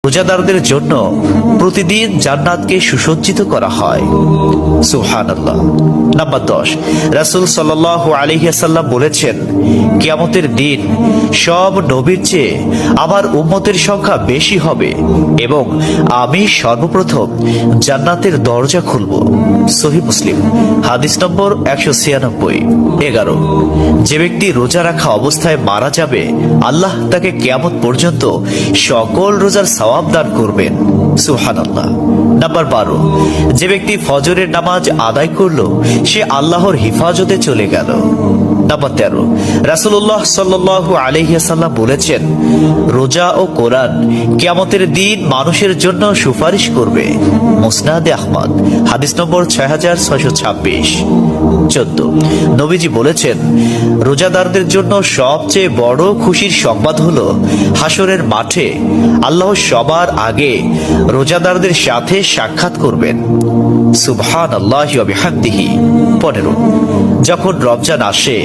রোজাদারদের জন্য প্রতিদিন জান্নাতকে সুসজ্জিত করা হয়। সুবহানাল্লাহ। নাম্বার 10, রাসূল সাল্লাল্লাহু আলাইহি ওয়াসাল্লাম বলেছেন, কিয়ামতের দিন সব নবীর চেয়ে আমার উম্মতের সংখ্যা বেশি হবে এবং আমি সর্বপ্রথম জান্নাতের দরজা খুলব। সহিহ মুসলিম, হাদিস নম্বর 196। 11, যে ব্যক্তি রোজা রাখা অবস্থায় মারা যাবে, আল্লাহ তাকে কিয়ামত পর্যন্ত সকল রোজার সওয়াব দান করবেন। সুবহানাল্লাহ। নাম্বার 12, যে ব্যক্তি ফজরের নামাজ আদায় করলো, সে আল্লাহর হিফাজতে চলে গেল। নাম্বার 13, রাসূলুল্লাহ সাল্লাল্লাহু আলাইহি ওয়াসাল্লাম বলেছেন, রোজা ও কোরআন কিয়ামতের দিন মানুষের জন্য সুপারিশ করবে। মুসনাদে আহমদ, হাদিস নম্বর 6626। 14, নবীজি বলেছেন, রোজাদারদের জন্য সবচেয়ে বড় খুশির সংবাদ হলো হাসরের মাঠে আল্লাহ সবার আগে রোজাদারদের সাথে সাক্ষাৎ করবেন। সুবহানাল্লাহি ওয়া বিহামদিহি। 15, যখন রমজান আসে